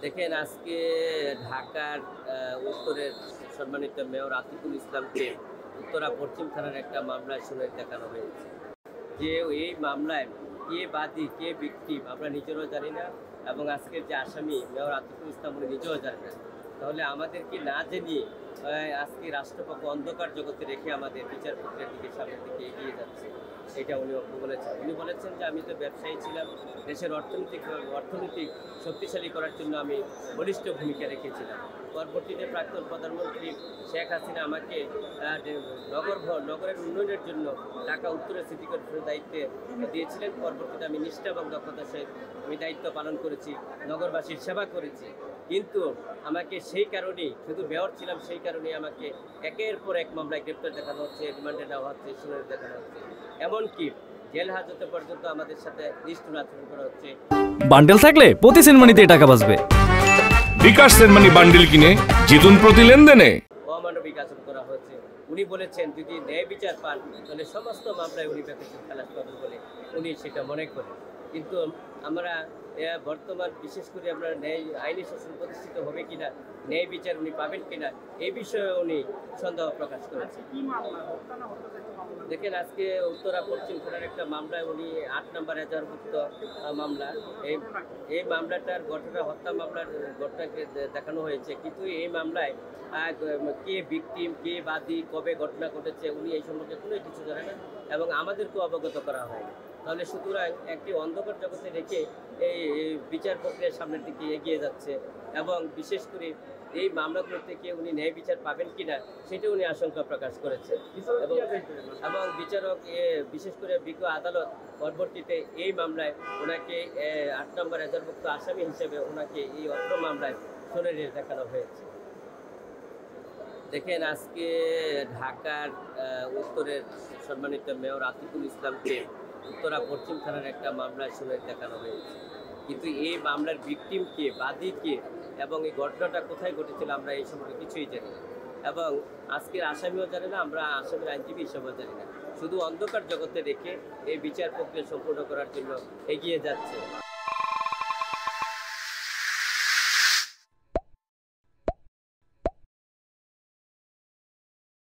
দেখেন আজকে ঢাকার উত্তরের সম্মানিত মেয়র আতিকুল ইসলামকে উত্তরা পশ্চিম থানার একটা মামলায় শুনানি দেখানো হয়েছে। যে এই মামলায় কে বাদী কে ভিকটিম আমরা নিজেরাও জানি না, এবং আজকের যে আসামি মেয়র আতিকুল ইসলাম উনি নিজেও জানেন না। তাহলে আমাদেরকে না জানিয়ে আজকে রাষ্ট্রপক্ষ অন্ধকার জগতে রেখে আমাদের বিচার প্রক্রিয়ার দিকে সামনের দিকে এগিয়ে যাচ্ছে, এটা উনি বলেছেন। উনি বলেছেন যে আমি তো ব্যবসায়ী ছিলাম, দেশের অর্থনৈতিক শক্তিশালী করার জন্য আমি বলিষ্ঠ ভূমিকা রেখেছিলাম। পরবর্তীতে প্রাক্তন প্রধানমন্ত্রী শেখ হাসিনা আমাকে নগরের উন্নয়নের জন্য ঢাকা উত্তরের সিটি কর্পোরেশনের দায়িত্বে দিয়েছিলেন। পরবর্তীতে আমি নিষ্ঠা এবং দক্ষতার সহিত আমি দায়িত্ব পালন করেছি, নগরবাসীর সেবা করেছি। কিন্তু আমাকে সেই কারণেই, শুধু মেয়র ছিলাম সেই কারণেই আমাকে একের পর এক মামলায় গ্রেপ্তার দেখানো হচ্ছে, রিমান্ডে নেওয়া হচ্ছে, শুনানি দেখানো হচ্ছে, এমনকি জেল হাজতে পর্যন্ত আমাদের সাথে নিষ্ঠুর আচরণ করা হচ্ছে। বান্ডেল থাকলে প্রতি সেনমানিতে টাকা বাঁচবে। বিকাশ সেনমানি বান্ডেল কিনে জিতুন প্রতি লেনদেনে। অমানবিক আচরণ করা হয়েছে। উনি বলেছেন যদি ন্যায় বিচার পান তাহলে সমস্ত মামলায় উনি বেতন খালাস পাবেন বলে উনি সেটা মনে করেন। কিন্তু আমরা বর্তমান বিশেষ করে আমরা ন্যায় আইনি শাসন প্রতিষ্ঠিত হবে কিনা, ন্যায় বিচার উনি পাবেন কিনা, এই বিষয়ে উনি সন্দেহ প্রকাশ করেছেন। দেখেন আজকে উত্তরা পশ্চিম থানার একটা মামলায় উনি 8 নম্বর এজাহারভুক্ত মামলা, এই মামলাটার ঘটনা হত্যা মামলার ঘটনাকে দেখানো হয়েছে। কিন্তু এই মামলায় কে ভিকটিম, কে বাদী, কবে ঘটনা ঘটেছে উনি এই সম্পর্কে কোনো কিছু জানে না এবং আমাদেরকেও অবগত করা হয়নি। তাহলে সুতরাং একটি অন্ধকার জগতে রেখে এই বিচার প্রক্রিয়ার সামনের দিকে এগিয়ে যাচ্ছে এবং বিশেষ করে এই মামলাগুলো থেকে উনি ন্যায় বিচার পাবেন কিনা সেটা উনি আশঙ্কা প্রকাশ করেছেন। এবং বিচারক বিশেষ করে বিজ্ঞ আদালত পরবর্তীতে এই মামলায় ওনাকে 8 নম্বর এজাহারভুক্ত আসামি হিসেবে ওনাকে এই অত্র মামলায় শুনানি দেখানো হয়েছে। দেখেন আজকে ঢাকার উত্তরের সম্মানিত মেয়র আতিকুল ইসলামকে উত্তরা পশ্চিম থানার একটা মামলায় শুনানি দেখানো হয়েছে। কিন্তু এই মামলার ভিকটিম কে, বাদী কে এবং এই ঘটনাটা কোথায় ঘটেছিল আমরা এই সম্পর্কে কিছুই জানি না, এবং আজকের আসামিও জানে না, আমরা আসামির আইনজীবী হিসেবেও জানি না। শুধু অন্ধকার জগতে রেখে এই বিচার প্রক্রিয়া সম্পূর্ণ করার জন্য এগিয়ে যাচ্ছে।